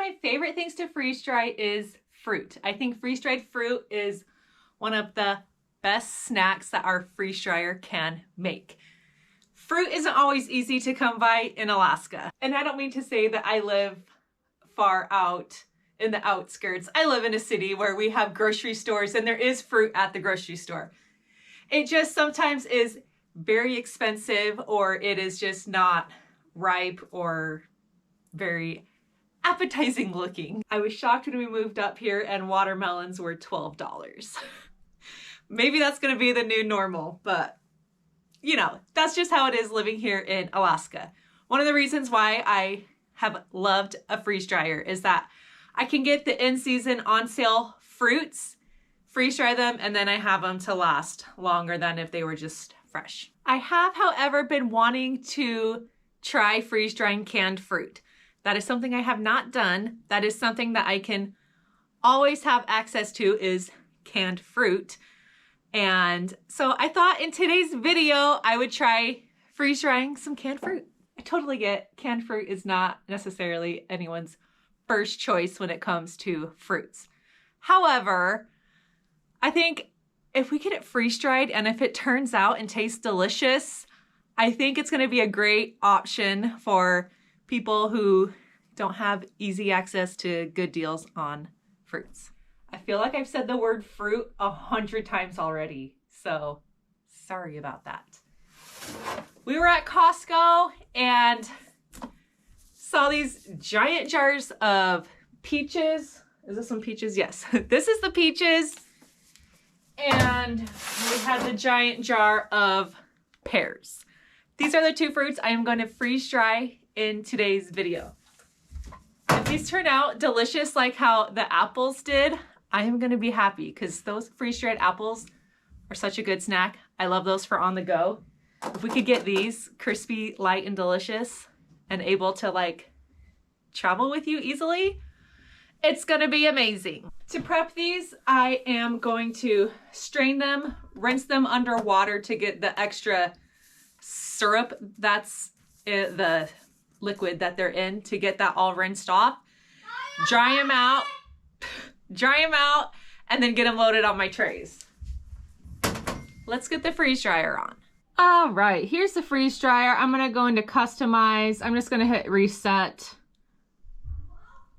my favorite things to freeze dry is fruit. I think freeze dried fruit is one of the best snacks that our freeze dryer can make. Fruit isn't always easy to come by in Alaska. And I don't mean to say that I live far out in the outskirts. I live in a city where we have grocery stores and there is fruit at the grocery store. It just sometimes is very expensive, or it is just not ripe or very appetizing looking. I was shocked when we moved up here and watermelons were $12. Maybe that's gonna be the new normal, but you know, that's just how it is living here in Alaska. One of the reasons why I have loved a freeze dryer is that I can get the in-season on sale fruits, freeze dry them, and then I have them to last longer than if they were just fresh. I have, however, been wanting to try freeze drying canned fruit. That is something I have not done. That is something that I can always have access to, is canned fruit. And so I thought in today's video, I would try freeze drying some canned fruit. I totally get canned fruit is not necessarily anyone's first choice when it comes to fruits. However, I think if we get it freeze dried and if it turns out and tastes delicious, I think it's going to be a great option for people who don't have easy access to good deals on fruits. I feel like I've said the word fruit 100 times already, so sorry about that. We were at Costco and saw these giant jars of peaches. Is this some peaches? Yes, this is the peaches. And we had the giant jar of pears. These are the two fruits I am going to freeze dry in today's video. If these turn out delicious like how the apples did, I am going to be happy because those freeze-dried apples are such a good snack. I love those for on the go. If we could get these crispy, light, and delicious and able to like travel with you easily, it's going to be amazing. To prep these, I am going to strain them, rinse them under water to get the extra syrup that's the liquid that they're in, to get that all rinsed off, dry them out, and then get them loaded on my trays. Let's get the freeze dryer on. All right, here's the freeze dryer. I'm gonna go into customize. I'm just gonna hit reset.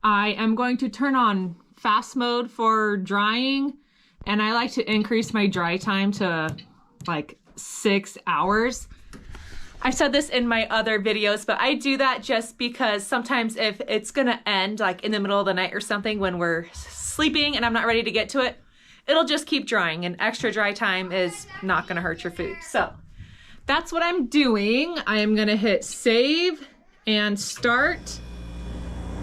I am going to turn on fast mode for drying, and I like to increase my dry time to like 6 hours. I've said this in my other videos, but I do that just because sometimes if it's gonna end like in the middle of the night or something when we're sleeping and I'm not ready to get to it, it'll just keep drying, and extra dry time is not gonna hurt your food. So that's what I'm doing. I am gonna hit save and start,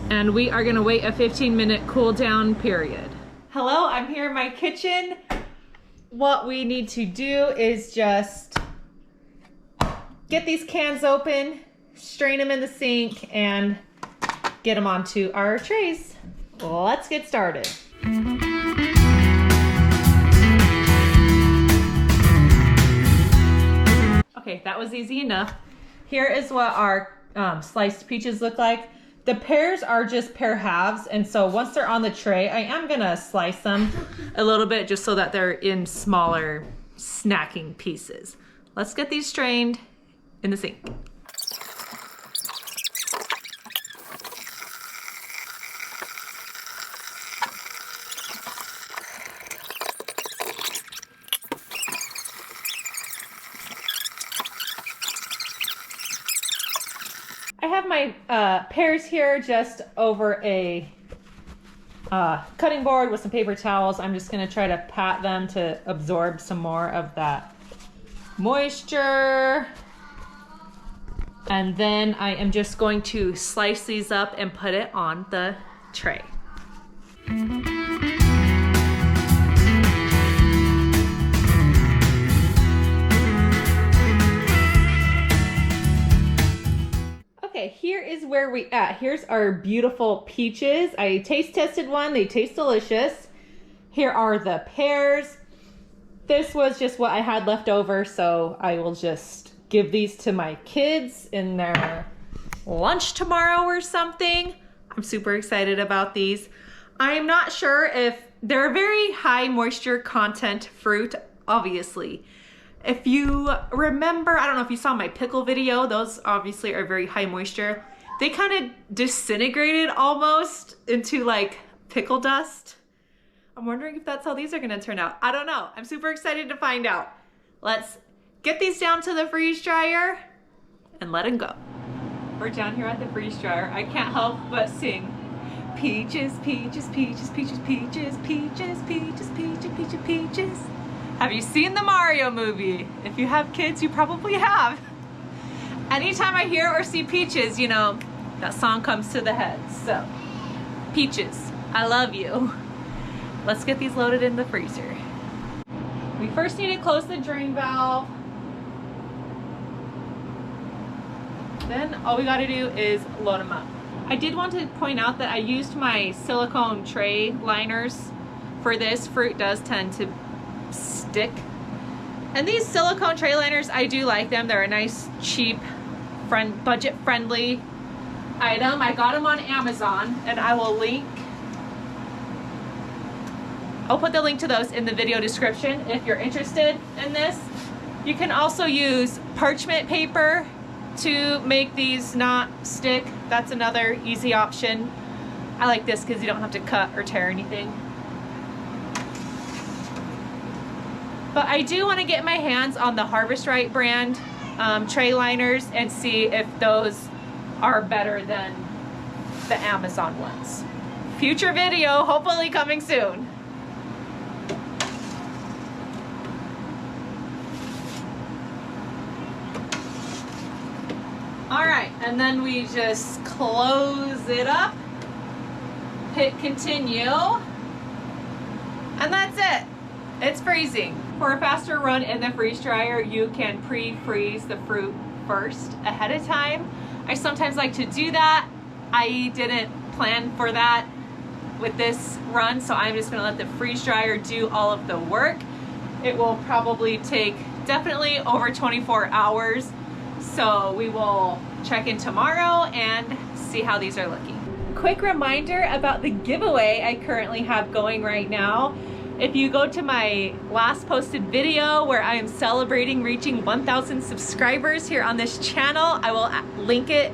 and we are gonna wait a 15-minute cool down period. Hello, I'm here in my kitchen. What we need to do is just get these cans open, strain them in the sink, and get them onto our trays. Let's get started. Okay, that was easy enough. Here is what our sliced peaches look like. The pears are just pear halves, and so once they're on the tray, I am gonna slice them a little bit just so that they're in smaller snacking pieces. Let's get these strained in the sink. I have my pears here just over a cutting board with some paper towels. I'm just gonna try to pat them to absorb some more of that moisture. And then I am just going to slice these up and put it on the tray. Okay, here is where we at. Here's our beautiful peaches. I taste tested one, they taste delicious. Here are the pears. This was just what I had left over, so I will just give these to my kids in their lunch tomorrow or something. I'm super excited about these. I'm not sure if they're a very high moisture content fruit, obviously. If you remember, I don't know if you saw my pickle video, those obviously are very high moisture. They kind of disintegrated almost into like pickle dust. I'm wondering if that's how these are gonna turn out. I don't know. I'm super excited to find out. Let's get these down to the freeze dryer and let them go. We're down here at the freeze dryer. I can't help but sing. Peaches, peaches, peaches, peaches, peaches, peaches, peaches, peaches, peaches, peaches. Have you seen the Mario movie? If you have kids, you probably have. Anytime I hear or see peaches, you know, that song comes to the head. So, peaches, I love you. Let's get these loaded in the freezer. We first need to close the drain valve. Then all we gotta do is load them up. I did want to point out that I used my silicone tray liners for this. Fruit does tend to stick. And these silicone tray liners, I do like them. They're a nice, cheap, budget-friendly item. I got them on Amazon, and I'll put the link to those in the video description if you're interested in this. You can also use parchment paper to make these not stick. That's another easy option. I like this because you don't have to cut or tear anything. But I do want to get my hands on the Harvest Right brand tray liners and see if those are better than the Amazon ones. Future video, hopefully coming soon. All right, and then we just close it up, hit continue, and that's it. It's freezing. For a faster run in the freeze dryer, you can pre-freeze the fruit first ahead of time. I sometimes like to do that. I didn't plan for that with this run, so I'm just gonna let the freeze dryer do all of the work. It will probably take definitely over 24 hours. So we will check in tomorrow and see how these are looking. Quick reminder about the giveaway I currently have going right now. If you go to my last posted video where I am celebrating reaching 1,000 subscribers here on this channel, I will link it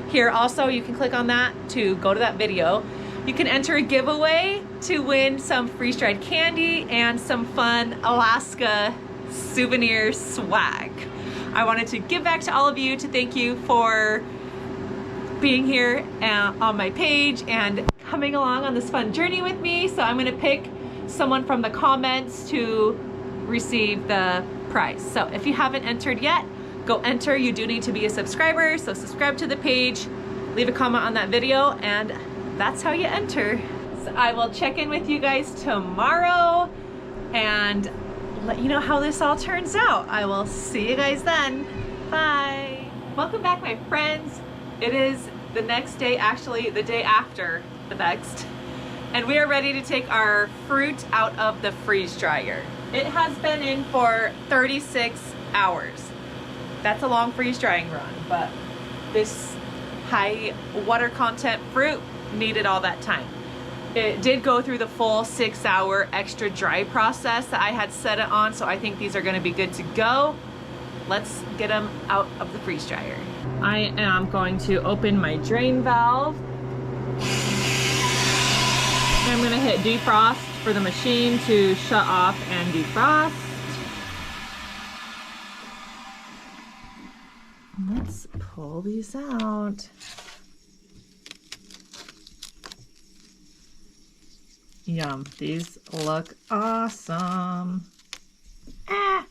here also. You can click on that to go to that video. You can enter a giveaway to win some freeze-dried candy and some fun Alaska souvenir swag. I wanted to give back to all of you to thank you for being here on my page and coming along on this fun journey with me. So I'm gonna pick someone from the comments to receive the prize. So if you haven't entered yet, go enter. You do need to be a subscriber, so subscribe to the page, leave a comment on that video, and that's how you enter. So I will check in with you guys tomorrow and let you know how this all turns out. I will see you guys then. Bye. Welcome back, my friends. It is the next day, actually the day after the next, and we are ready to take our fruit out of the freeze dryer. It has been in for 36 hours. That's a long freeze drying run, but this high water content fruit needed all that time. It did go through the full 6-hour extra dry process that I had set it on, so I think these are gonna be good to go. Let's get them out of the freeze dryer. I am going to open my drain valve. I'm gonna hit defrost for the machine to shut off and defrost. Let's pull these out. Yum, these look awesome. Ah!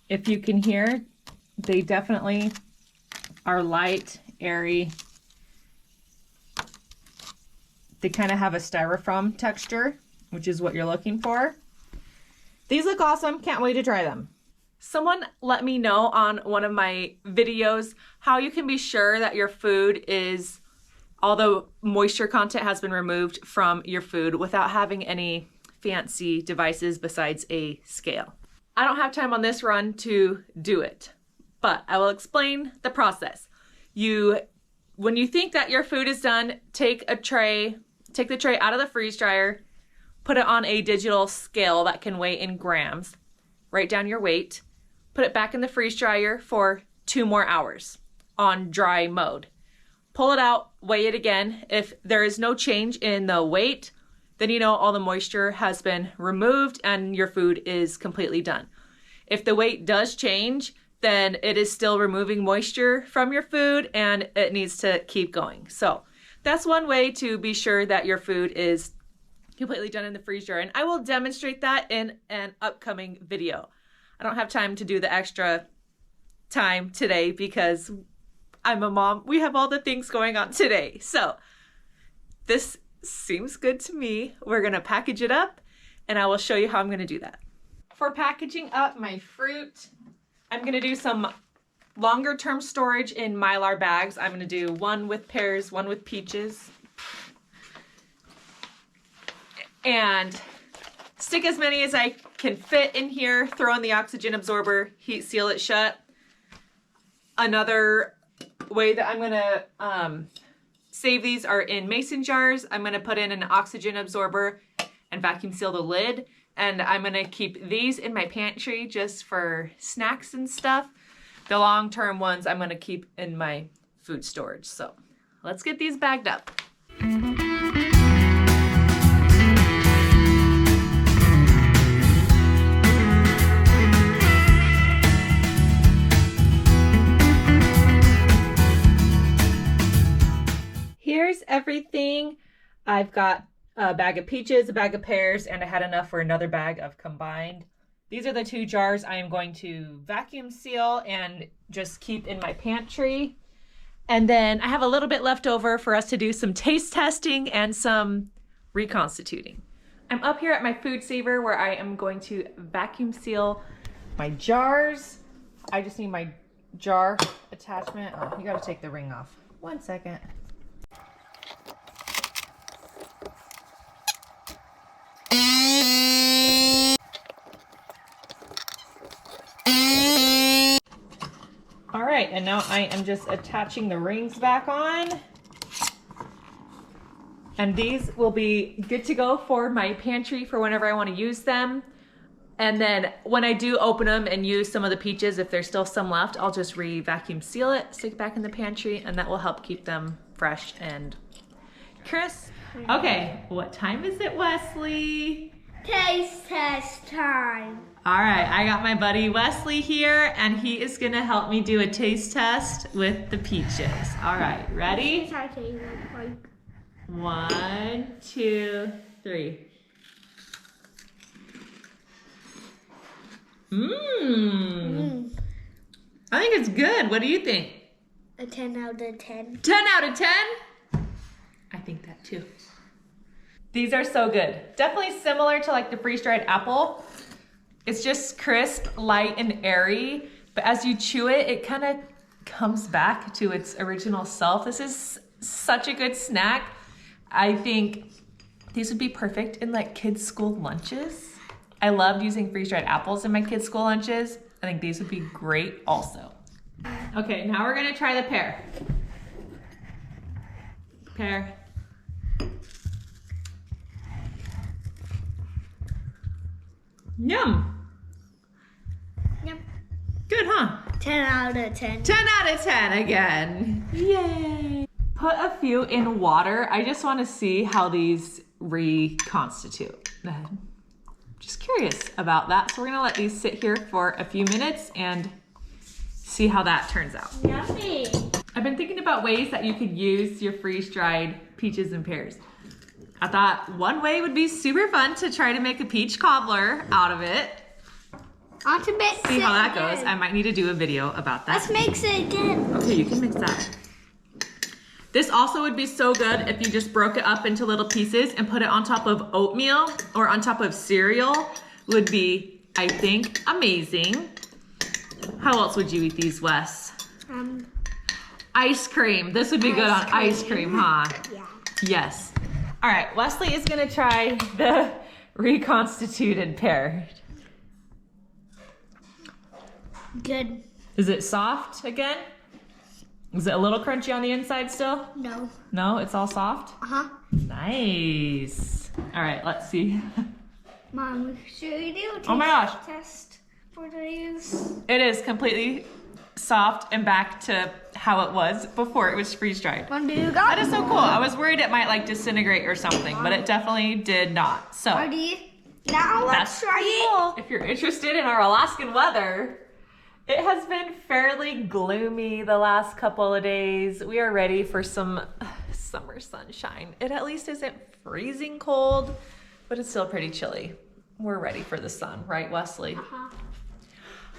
If you can hear, they definitely are light, airy. They kind of have a styrofoam texture, which is what you're looking for. These look awesome. Can't wait to try them. Someone let me know on one of my videos how you can be sure that your food is, all the moisture content has been removed from your food without having any fancy devices besides a scale. I don't have time on this run to do it, but I will explain the process. When you think that your food is done, take the tray out of the freeze dryer, put it on a digital scale that can weigh in grams, write down your weight, put it back in the freeze dryer for 2 more hours on dry mode. Pull it out, weigh it again. If there is no change in the weight, then you know all the moisture has been removed and your food is completely done. If the weight does change, then it is still removing moisture from your food and it needs to keep going. So that's one way to be sure that your food is completely done in the freeze dryer. And I will demonstrate that in an upcoming video. I don't have time to do the extra time today because I'm a mom. We have all the things going on today. So this seems good to me. We're gonna package it up and I will show you how I'm gonna do that. For packaging up my fruit, I'm gonna do some longer term storage in Mylar bags. I'm gonna do one with pears, one with peaches. And stick as many as I can fit in here, throw in the oxygen absorber, heat seal it shut. Another way that I'm gonna save these are in mason jars. I'm gonna put in an oxygen absorber and vacuum seal the lid. And I'm gonna keep these in my pantry just for snacks and stuff. The long-term ones I'm gonna keep in my food storage. So let's get these bagged up. Here's everything. I've got a bag of peaches, a bag of pears, and I had enough for another bag of combined. These are the 2 jars I am going to vacuum seal and just keep in my pantry. And then I have a little bit left over for us to do some taste testing and some reconstituting. I'm up here at my food saver where I am going to vacuum seal my jars. I just need my jar attachment. Oh, you gotta take the ring off. 1 second. All right, and now I am just attaching the rings back on. And these will be good to go for my pantry for whenever I want to use them. And then when I do open them and use some of the peaches, if there's still some left, I'll just vacuum seal it, stick it back in the pantry, and that will help keep them fresh and crisp. Okay, what time is it, Wesley? Taste test time. All right, I got my buddy Wesley here, and he is gonna help me do a taste test with the peaches. All right, ready? 1, 2, 3. I think it's good. What do you think? A 10 out of 10. 10 out of 10? I think that too. These are so good. Definitely similar to like the freeze-dried apple. It's just crisp, light, and airy, but as you chew it, it kind of comes back to its original self. This is such a good snack. I think these would be perfect in like kids' school lunches. I loved using freeze-dried apples in my kids' school lunches. I think these would be great also. Okay, now we're gonna try the pear. Pear. Yum. Yum. Good, huh? 10 out of 10. 10 out of 10 again. Yay. Put a few in water. I just want to see how these reconstitute. Just curious about that. So we're gonna let these sit here for a few minutes and see how that turns out. Yummy. I've been thinking about ways that you could use your freeze-dried peaches and pears. I thought one way would be super fun to try to make a peach cobbler out of it. To mix See it how that again. goes. I might need to do a video about that. Let's mix it again. Okay, you can mix that. This also would be so good if you just broke it up into little pieces and put it on top of oatmeal or on top of cereal. Would be, I think, amazing. How else would you eat these, Wes? Ice cream. This would be good on ice cream, huh? Yeah. Yes. All right, Wesley is gonna try the reconstituted pear. Good. Is it soft again? Is it a little crunchy on the inside still? No. No, it's all soft? Uh-huh. Nice. All right, let's see. Mom, should we do a Oh my gosh. test for these? It is completely soft and back to how it was before it was freeze dried. Mom, do you got That is so cool. I was worried it might like disintegrate or something, but it definitely did not. So Ready? Now let's that's try it. cool. If you're interested in our Alaskan weather, it has been fairly gloomy the last couple of days. We are ready for some summer sunshine. It at least isn't freezing cold, but it's still pretty chilly. We're ready for the sun, right, Wesley?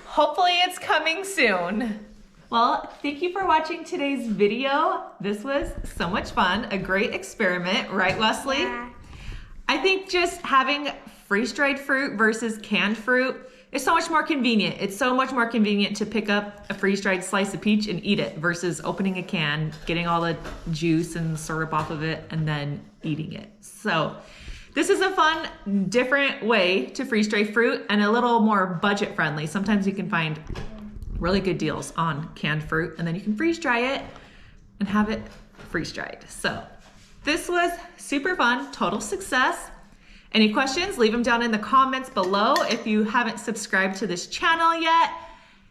Hopefully it's coming soon. Well, thank you for watching today's video. This was so much fun, a great experiment, right, Wesley? Yeah. I think just having freeze-dried fruit versus canned fruit is so much more convenient. It's so much more convenient to pick up a freeze-dried slice of peach and eat it versus opening a can, getting all the juice and syrup off of it, and then eating it. So this is a fun, different way to freeze-dry fruit and a little more budget-friendly. Sometimes you can find really good deals on canned fruit, and then you can freeze-dry it and have it freeze-dried. So this was super fun, total success. Any questions, leave them down in the comments below. If you haven't subscribed to this channel yet,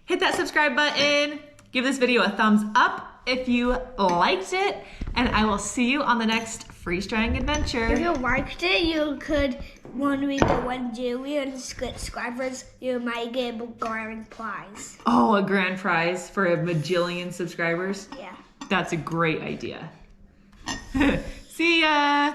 hit that subscribe button. Give this video a thumbs up if you liked it, and I will see you on the next freeze drying adventure. If you liked it, you could, when we go 1 million subscribers, you might get a grand prize. Oh, a grand prize for a bajillion subscribers? Yeah. That's a great idea. See ya!